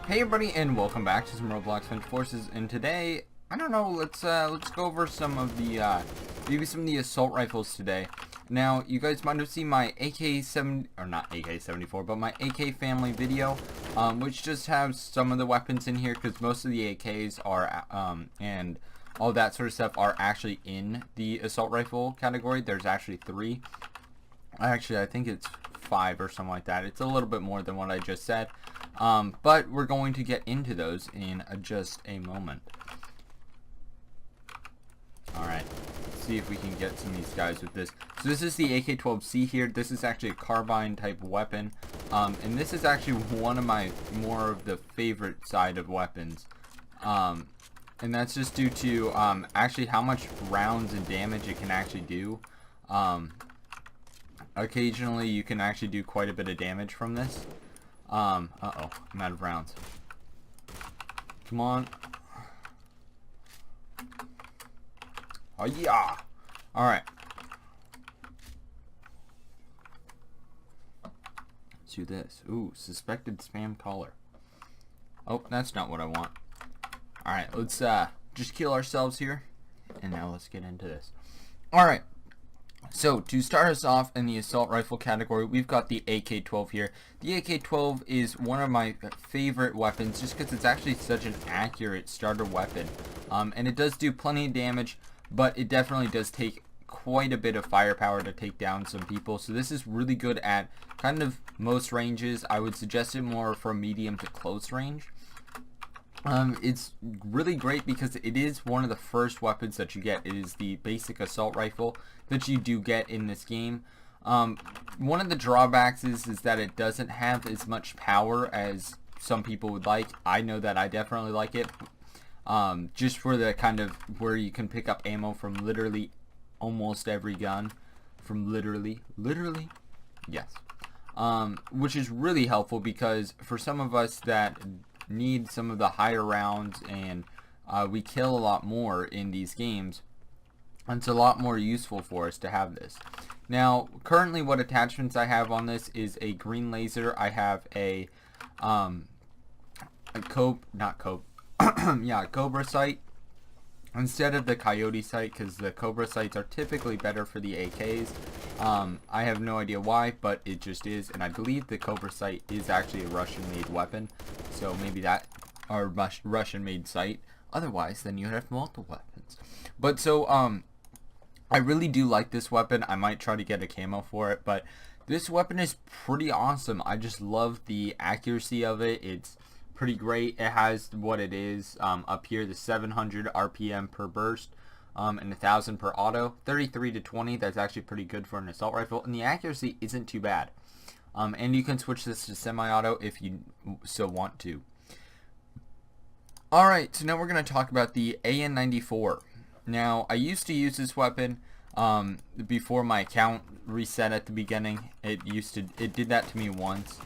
Hey everybody, and welcome back to some Roblox Fence Forces. And today, I don't know, let's go over some of the maybe some of the assault rifles today. Now, you guys might have seen my AK-7 or not AK-74, but my AK family video, which just has some of the weapons in here because most of the AKs are and all that sort of stuff are actually in the assault rifle category. There's actually 3. Actually, I think it's 5 or something like that. It's a little bit more than what I just said. But we're going to get into those in just a moment. Alright, let's see if we can get some of these guys with this. So this is the AK-12C here. This is actually a carbine type weapon. And this is actually one of my more of the favorite side of weapons. And that's just due to actually how much rounds and damage it can actually do. Occasionally you can actually do quite a bit of damage from this. Uh-oh, I'm out of rounds. Come on. Oh yeah! Alright. Let's do this. Ooh, suspected spam caller. Oh, that's not what I want. Alright, let's just kill ourselves here. And now let's get into this. Alright. So, to start us off in the assault rifle category, we've got the AK-12 here. The AK-12 is one of my favorite weapons just because it's actually such an accurate starter weapon. And it does do plenty of damage, but it definitely does take quite a bit of firepower to take down some people. So this is really good at kind of most ranges. I would suggest it more from medium to close range. It's really great because it is one of the first weapons that you get. It is the basic assault rifle that you do get in this game. One of the drawbacks is that it doesn't have as much power as some people would like. I know that I definitely like it. Just for the kind of where you can pick up ammo from literally almost every gun. From literally, yes. Which is really helpful because for some of us that need some of the higher rounds and we kill a lot more in these games, it's a lot more useful for us to have this. Now currently what attachments I have on this is a green laser. I have a Cobra sight instead of the Coyote sight because the Cobra sights are typically better for the AKs. I have no idea why, but it just is, and I believe the Cobra sight is actually a Russian-made weapon, so maybe that are Russian-made sight. Otherwise, then you have multiple weapons. But so, I really do like this weapon. I might try to get a camo for it, but this weapon is pretty awesome. I just love the accuracy of it. It's pretty great. It has what it is up here, the 700 RPM per burst. And 1,000 per auto, 33 to 20. That's actually pretty good for an assault rifle, and the accuracy isn't too bad. And you can switch this to semi-auto if you so want to. Alright, so now we're going to talk about the AN-94. Now, I used to use this weapon before my account reset at the beginning. It did that to me once.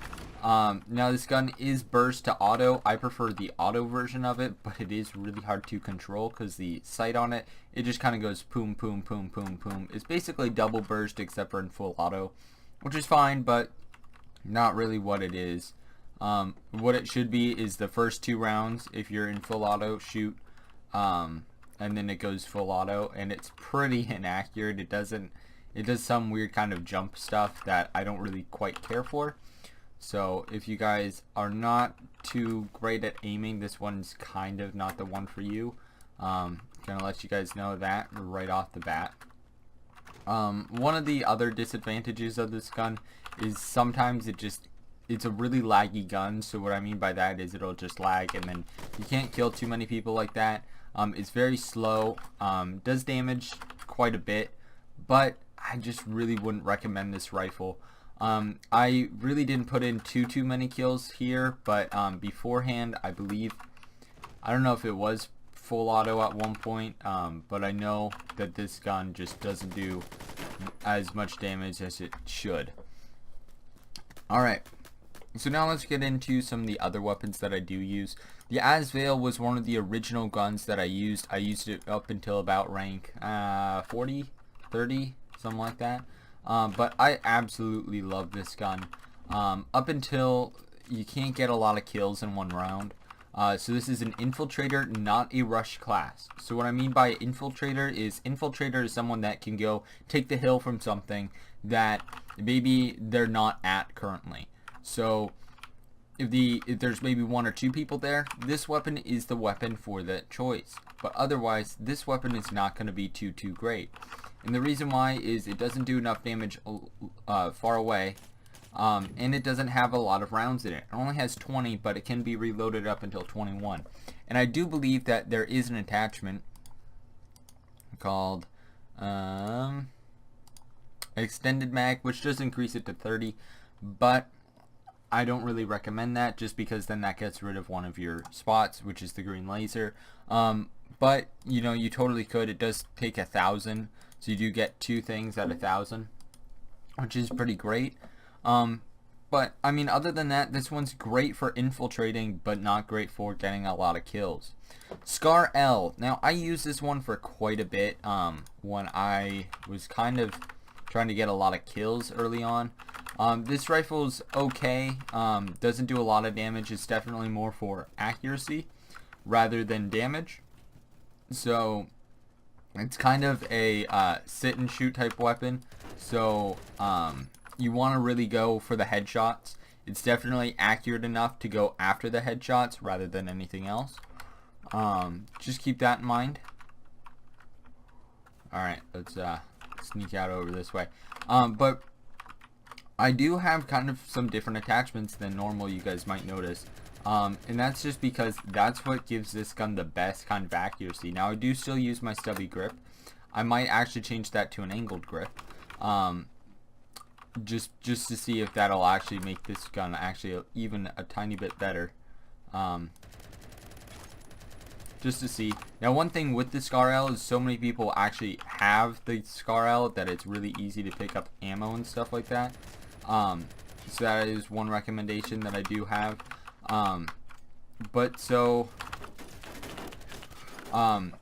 Now this gun is burst to auto. I prefer the auto version of it, but it is really hard to control because the sight on it, it just kind of goes poom, poom, poom, poom, poom. It's basically double burst except for in full auto, which is fine, but not really what it is. What it should be is the first 2 rounds, if you're in full auto, shoot, and then it goes full auto, and it's pretty inaccurate. It does some weird kind of jump stuff that I don't really quite care for. So if you guys are not too great at aiming, this one's kind of not the one for you. Gonna let you guys know that right off the bat. One of the other disadvantages of this gun is sometimes it's a really laggy gun. So what I mean by that is it'll just lag and then you can't kill too many people like that. It's very slow, does damage quite a bit, but I just really wouldn't recommend this rifle. I really didn't put in too many kills here, but beforehand I believe, I don't know if it was full auto at one point, but I know that this gun just doesn't do as much damage as it should. Alright, so now let's get into some of the other weapons that I do use. The Asveil was one of the original guns that I used. I used it up until about rank 40, 30, something like that. But I absolutely love this gun. Up until you can't get a lot of kills in one round. So this is an infiltrator, not a rush class. So what I mean by infiltrator is someone that can go take the hill from something that maybe they're not at currently. So if there's maybe 1 or 2 people there, this weapon is the weapon for that choice. But otherwise, this weapon is not going to be too great. And the reason why is it doesn't do enough damage far away. And it doesn't have a lot of rounds in it. It only has 20, but it can be reloaded up until 21. And I do believe that there is an attachment called extended mag, which does increase it to 30, but I don't really recommend that, just because then that gets rid of one of your spots, which is the green laser. But you know, you totally could. It does take 1,000, so you do get 2 things at 1,000, which is pretty great. But I mean, other than that, this one's great for infiltrating, but not great for getting a lot of kills. Scar L. Now, I used this one for quite a bit when I was kind of trying to get a lot of kills early on. This rifle's okay. Doesn't do a lot of damage. It's definitely more for accuracy rather than damage. So it's kind of a sit and shoot type weapon. So you want to really go for the headshots. It's definitely accurate enough to go after the headshots rather than anything else. Just keep that in mind. Alright, let's sneak out over this way. But I do have kind of some different attachments than normal, you guys might notice. And that's just because that's what gives this gun the best kind of accuracy. Now, I do still use my stubby grip. I might actually change that to an angled grip. Just to see if that'll actually make this gun actually even a tiny bit better. Just to see. Now, one thing with the Scar L is so many people actually have the Scar L that it's really easy to pick up ammo and stuff like that. So that is one recommendation that I do have.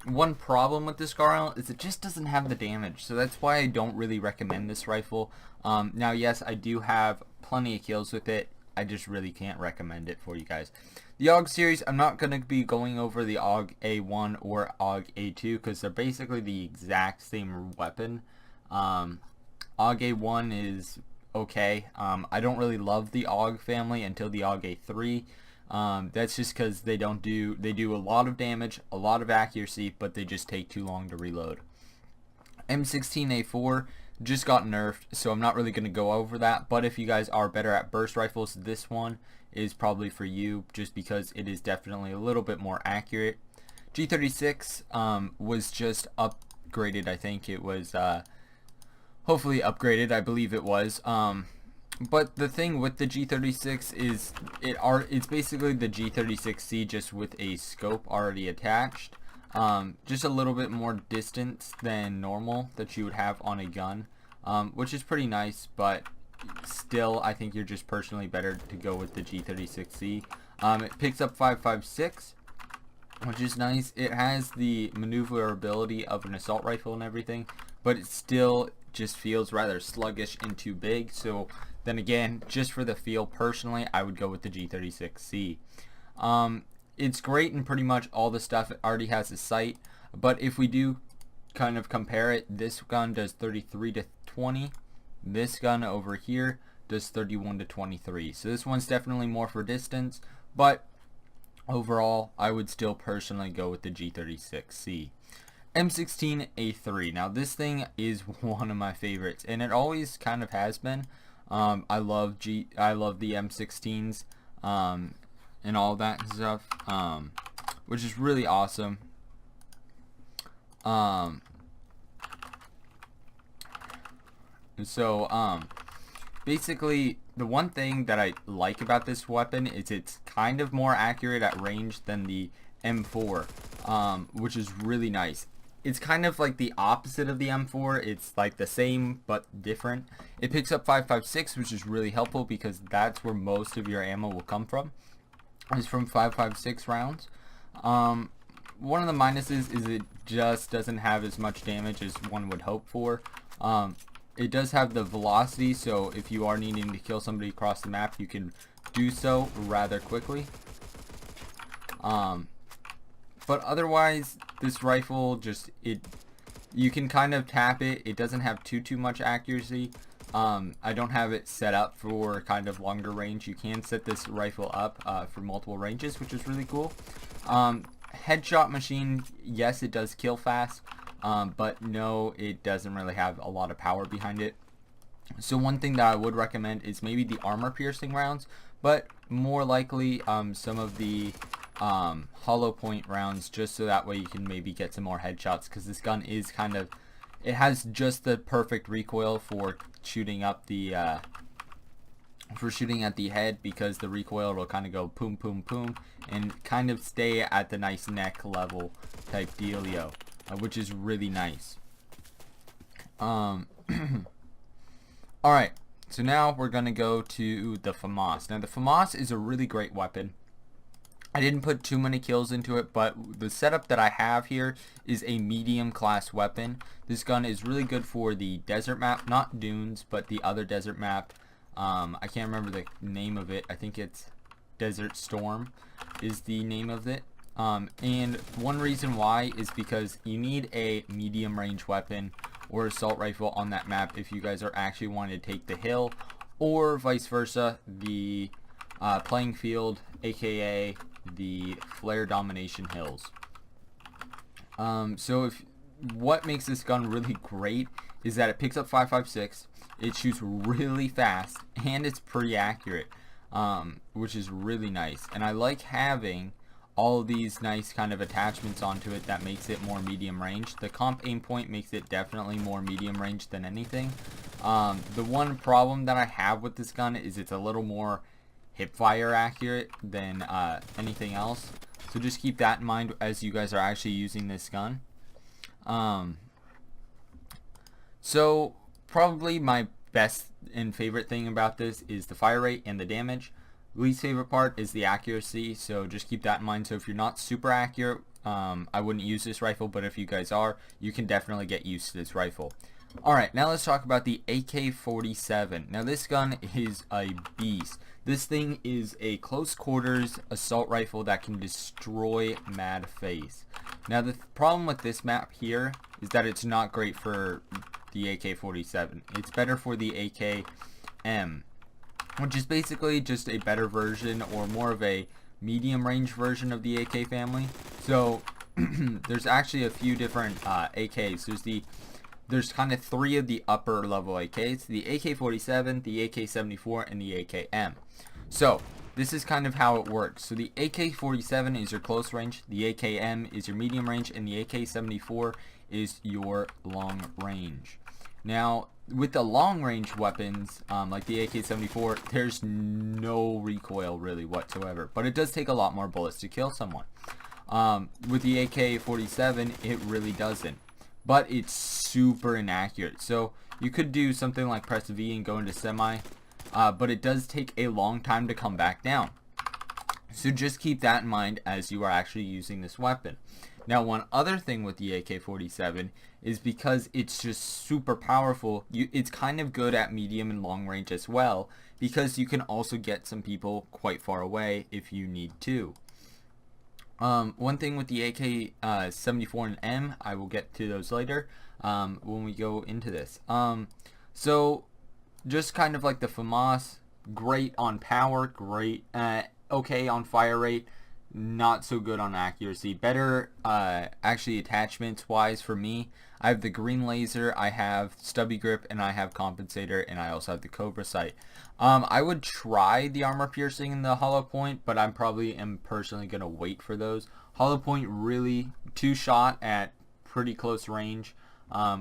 One problem with this Scar L is it just doesn't have the damage, so that's why I don't really recommend this rifle. Now, yes, I do have plenty of kills with it. I just really can't recommend it for you guys. The AUG series, I'm not going to be going over the AUG A1 or AUG A2 because they're basically the exact same weapon. AUG A1 is okay. I don't really love the AUG family until the AUG A3. That's just because they do a lot of damage, a lot of accuracy, but they just take too long to reload. M16A4 just got nerfed, so I'm not really going to go over that, but if you guys are better at burst rifles, this one is probably for you, just because it is definitely a little bit more accurate. G36 was just upgraded. I think it was hopefully upgraded, I believe it was. But the thing with the G36 is it's basically the G36C just with a scope already attached. Just a little bit more distance than normal that you would have on a gun, which is pretty nice, but still I think you're just personally better to go with the G36C. It picks up 5.56, which is nice. It has the maneuverability of an assault rifle and everything, but it still just feels rather sluggish and too big. So then again, just for the feel, personally, I would go with the G36C. It's great in pretty much all the stuff. It already has a sight, but if we do kind of compare it, this gun does 33 to 20. This gun over here does 31 to 23. So this one's definitely more for distance, but overall, I would still personally go with the G36C. M16A3. Now this thing is one of my favorites, and it always kind of has been. I love the M16s and all that stuff, which is really awesome. Basically, the one thing that I like about this weapon is it's kind of more accurate at range than the M4, which is really nice. It's kind of like the opposite of the M4. It's like the same but different. It picks up 5.56, which is really helpful because that's where most of your ammo will come from. It's from 5.56 rounds. One of the minuses is it just doesn't have as much damage as one would hope for. It does have the velocity, so if you are needing to kill somebody across the map, you can do so rather quickly. But otherwise, this rifle you can kind of tap it. It doesn't have too much accuracy. I don't have it set up for kind of longer range. You can set this rifle up for multiple ranges, which is really cool. Headshot machine, yes, it does kill fast, but no, it doesn't really have a lot of power behind it. So one thing that I would recommend is maybe the armor piercing rounds, but more likely some of the hollow point rounds, just so that way you can maybe get some more headshots, because this gun is it has just the perfect recoil for shooting up the shooting at the head, because the recoil will kind of go boom boom boom and kind of stay at the nice neck level type dealio, which is really nice. Alright, so now we're gonna go to the FAMAS. Now the FAMAS is a really great weapon. I didn't put too many kills into it, but the setup that I have here is a medium class weapon. This gun is really good for the desert map, not dunes, but the other desert map. I can't remember the name of it. I think it's Desert Storm is the name of it. And one reason why is because you need a medium range weapon or assault rifle on that map if you guys are actually wanting to take the hill, or vice versa, the playing field, aka the flare domination hills. So what makes this gun really great is that it picks up 5.56, it shoots really fast, and it's pretty accurate, which is really nice. And I like having all of these nice kind of attachments onto it that makes it more medium range. The comp aim point makes it definitely more medium range than anything. The one problem that I have with this gun is it's a little more hip fire accurate than anything else, so just keep that in mind as you guys are actually using this gun. So probably my best and favorite thing about this is the fire rate and the damage. Least favorite part is the accuracy, so just keep that in mind. So if you're not super accurate, I wouldn't use this rifle, but if you guys are, you can definitely get used to this rifle. Alright, now let's talk about the AK-47. Now this gun is a beast. This thing is a close quarters assault rifle that can destroy mad face. Now the problem with this map here is that it's not great for the AK-47. It's better for the AKM, which is basically just a better version or more of a medium range version of the AK family. So there's actually a few different AKs. There's kind of three of the upper level AKs: the AK-47, the AK-74, and the AKM. So this is kind of how it works. So the AK-47 is your close range, the AKM is your medium range, and the AK-74 is your long range. Now with the long range weapons, like the AK-74, there's no recoil really whatsoever, but it does take a lot more bullets to kill someone. With the AK-47, it really doesn't, but it's super inaccurate. So you could do something like press V and go into semi, but it does take a long time to come back down. So just keep that in mind as you are actually using this weapon. Now one other thing with the AK-47 is because it's just super powerful, it's kind of good at medium and long range as well, because you can also get some people quite far away if you need to. One thing with the AK-74 and M, I will get to those later when we go into this. So just kind of like the FAMAS, great on power, great, okay on fire rate, not so good on accuracy. Better actually attachments wise for me. I have the green laser, I have stubby grip, and I have compensator, and I also have the Cobra sight. I would try the armor piercing and the hollow point, but I probably am personally going to wait for those. Hollow point really 2-shot at pretty close range,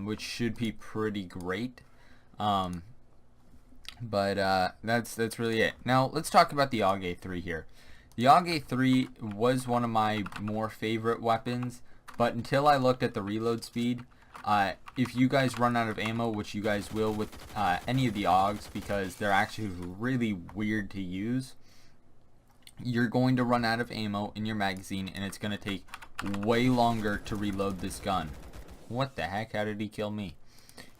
which should be pretty great. But that's really it. Now let's talk about the AUG A3 here. The AUG A3 was one of my more favorite weapons, but until I looked at the reload speed, if you guys run out of ammo, which you guys will with any of the AUGs, because they're actually really weird to use, you're going to run out of ammo in your magazine, and it's going to take way longer to reload this gun. What the heck? How did he kill me?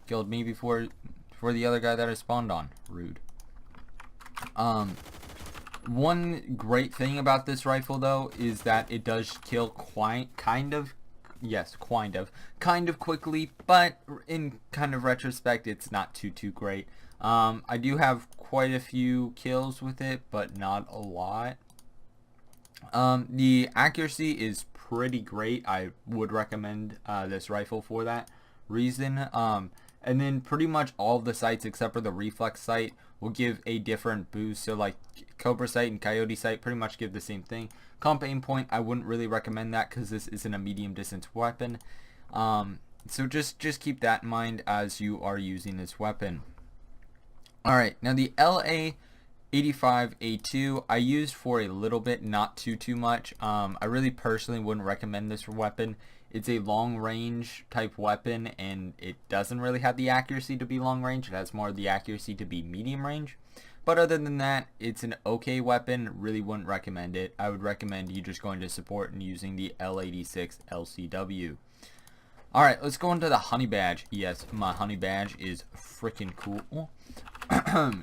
Killed me before the other guy that I spawned on. Rude. One great thing about this rifle though is that it does kill kind of quickly, but in kind of retrospect it's not too great. I do have quite a few kills with it, but not a lot. The accuracy is pretty great. I would recommend this rifle for that reason. And then pretty much all of the sights except for the reflex sight will give a different boost. So like Cobra sight and Coyote sight pretty much give the same thing. Comp aim point, I wouldn't really recommend that because this isn't a medium distance weapon. So just keep that in mind as you are using this weapon. Alright, now the LA85A2 I used for a little bit, not too much. I really personally wouldn't recommend this weapon. It's a long range type weapon and it doesn't really have the accuracy to be long range. It has more of the accuracy to be medium range. But other than that, it's an okay weapon. Really wouldn't recommend it. I would recommend you just going to support and using the L86 LCW. Alright, let's go into the honey badge. Yes, my honey badge is freaking cool.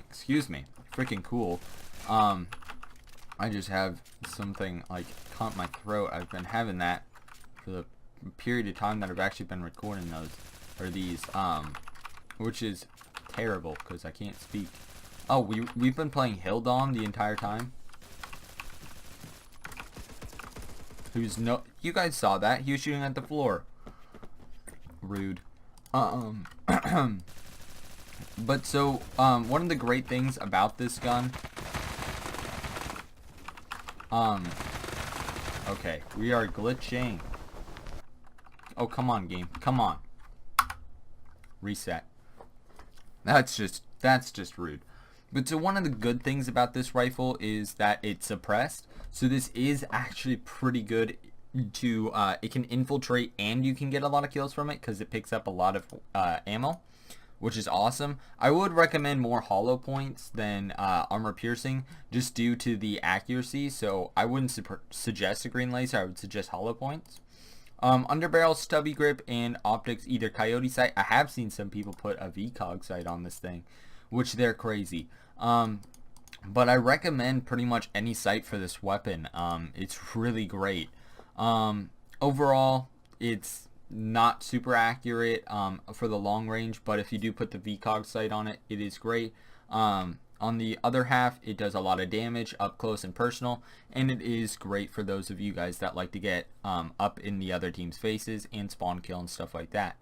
Excuse me. Freaking cool. I just have something like caught my throat. I've been having that for the period of time that I've actually been recording those, or these, which is terrible because I can't speak. Oh, we've been playing Hill Dom the entire time. You guys saw that. He was shooting at the floor. Rude. But so, one of the great things about this gun, okay, we are glitching. Oh, come on, game. Come on. Reset. That's just rude. But so one of the good things about this rifle is that it's suppressed. So this is actually pretty good to, it can infiltrate and you can get a lot of kills from it because it picks up a lot of ammo, which is awesome. I would recommend more hollow points than armor piercing just due to the accuracy. So I wouldn't suggest a green laser. I would suggest hollow points. Underbarrel, stubby grip, and optics, either Coyote sight. I have seen some people put a VCOG sight on this thing, which they're crazy. But I recommend pretty much any sight for this weapon. It's really great. Overall, it's not super accurate for the long range, but if you do put the VCOG sight on it, it is great. On the other half, it does a lot of damage up close and personal, and it is great for those of you guys that like to get up in the other team's faces and spawn kill and stuff like that.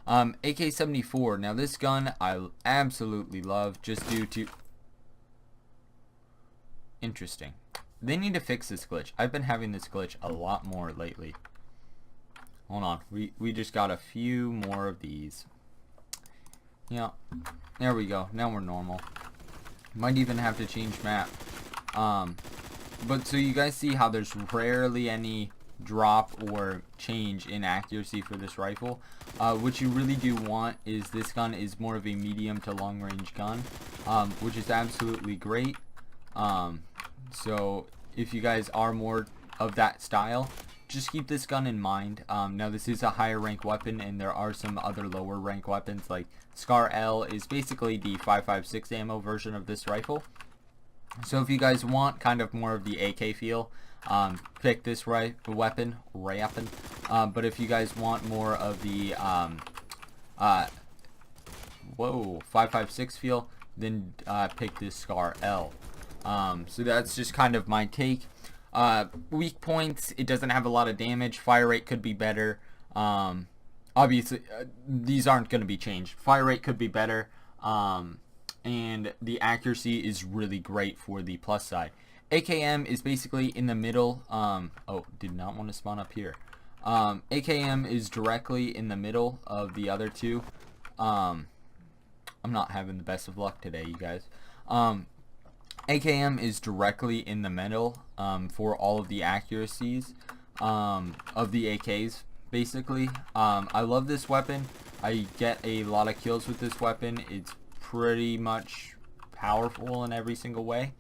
AK-74, now this gun I absolutely love just due to... Interesting. They need to fix this glitch. I've been having this glitch a lot more lately. Hold on, we just got a few more of these. Yeah, there we go. Now we're normal. Might even have to change map. But so you guys see how there's rarely any drop or change in accuracy for this rifle. What you really do want is this gun is more of a medium to long range gun, which is absolutely great. So if you guys are more of that style, just keep this gun in mind. Now this is a higher rank weapon and there are some other lower rank weapons, like Scar L is basically the 5.56 ammo version of this rifle. So if you guys want kind of more of the AK feel, pick this weapon. But if you guys want more of the 5.56 feel, then pick this Scar L. So that's just kind of my take. Weak points, it doesn't have a lot of damage. Fire rate could be better. Obviously, these aren't going to be changed. Fire rate could be better. And the accuracy is really great for the plus side. AKM is basically in the middle. Oh, did not want to spawn up here. AKM is directly in the middle of the other two. I'm not having the best of luck today, you guys. AKM is directly in the middle for all of the accuracies of the AKs, basically. I love this weapon. I get a lot of kills with this weapon. It's pretty much powerful in every single way.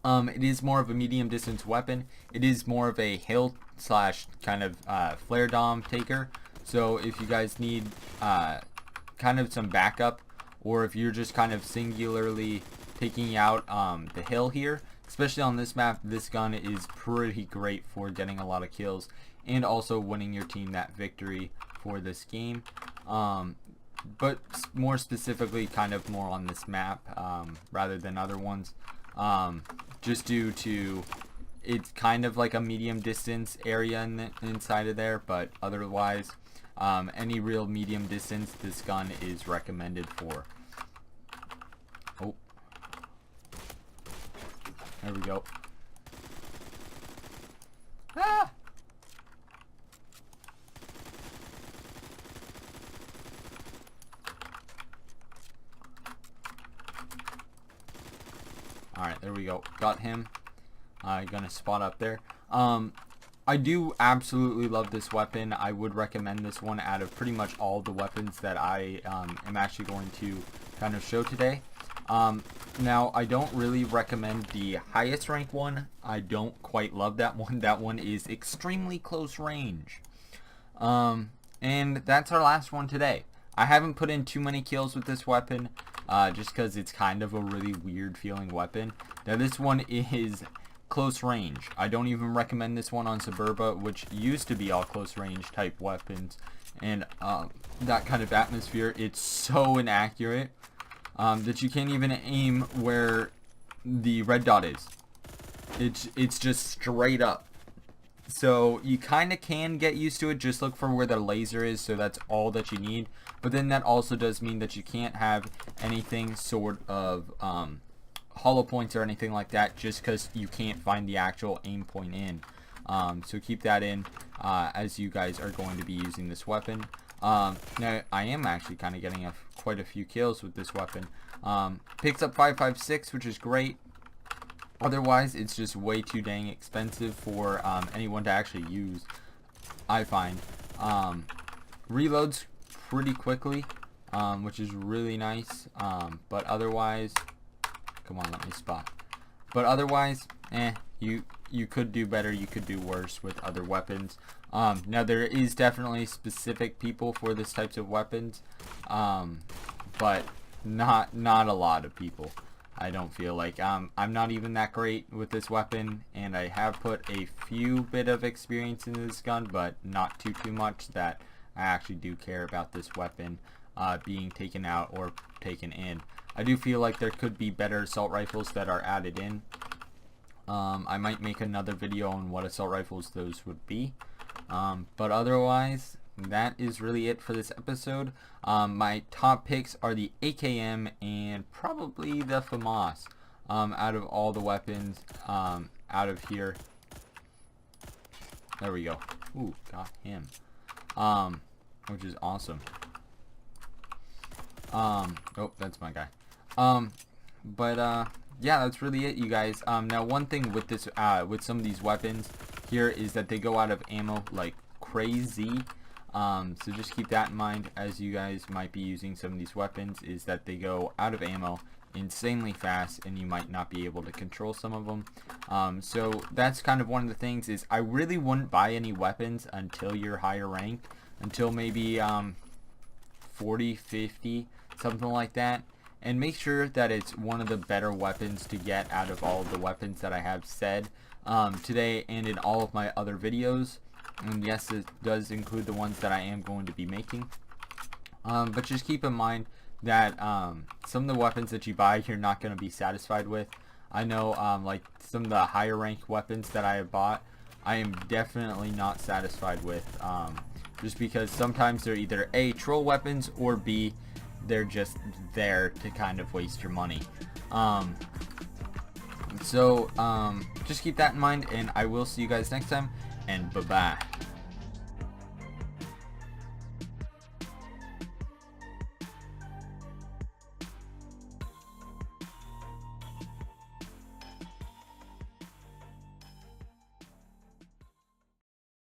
It is more of a medium distance weapon. It is more of a hill slash kind of flare dom taker. So if you guys need kind of some backup, or if you're just kind of singularly taking out the hill here, especially on this map, this gun is pretty great for getting a lot of kills and also winning your team that victory for this game. But more specifically, kind of more on this map rather than other ones, just due to it's kind of like a medium distance area inside of there, but otherwise any real medium distance this gun is recommended for. Oh, there we go. Ah! Alright, there we go. Got him. Gonna spot up there. I do absolutely love this weapon. I would recommend this one out of pretty much all the weapons that I am actually going to kind of show today. Now, I don't really recommend the highest rank one. I don't quite love that one. That one is extremely close range. And that's our last one today. I haven't put in too many kills with this weapon, just because it's kind of a really weird feeling weapon. Now, this one is close range. I don't even recommend this one on Suburba, which used to be all close range type weapons, and that kind of atmosphere. It's so inaccurate that you can't even aim where the red dot is. It's just straight up. So you kind of can get used to it. Just look for where the laser is, so that's all that you need. But then that also does mean that you can't have anything sort of hollow points or anything like that, just because you can't find the actual aim point in. So keep that in as you guys are going to be using this weapon. Now I am actually kind of getting quite a few kills with this weapon. Picks up 5.56, which is great. Otherwise, it's just way too dang expensive for anyone to actually use, I find. Reloads pretty quickly, which is really nice. But otherwise, come on, let me spot. But otherwise, you could do better. You could do worse with other weapons. Now, there is definitely specific people for this types of weapons, but not a lot of people. I don't feel like I'm not even that great with this weapon, and I have put a few bit of experience into this gun, but not too much that I actually do care about this weapon being taken out or taken in. I do feel like there could be better assault rifles that are added in. I might make another video on what assault rifles those would be, but otherwise, that is really it for this episode. My top picks are the AKM and probably the FAMAS out of all the weapons out of here. There we go. Ooh, got him. Which is awesome. Oh, that's my guy. Yeah, that's really it, you guys. Now, one thing with this, with some of these weapons here is that they go out of ammo like crazy. So just keep that in mind as you guys might be using some of these weapons, is that they go out of ammo insanely fast and you might not be able to control some of them. So that's kind of one of the things, is I really wouldn't buy any weapons until you're higher ranked, until maybe 40, 50, something like that. And make sure that it's one of the better weapons to get out of all of the weapons that I have said today and in all of my other videos. And yes, it does include the ones that I am going to be making. But just keep in mind that some of the weapons that you buy, you're not going to be satisfied with. I know like some of the higher ranked weapons that I have bought, I am definitely not satisfied with. Just because sometimes they're either A, troll weapons, or B, they're just there to kind of waste your money. So just keep that in mind, and I will see you guys next time, and bye-bye.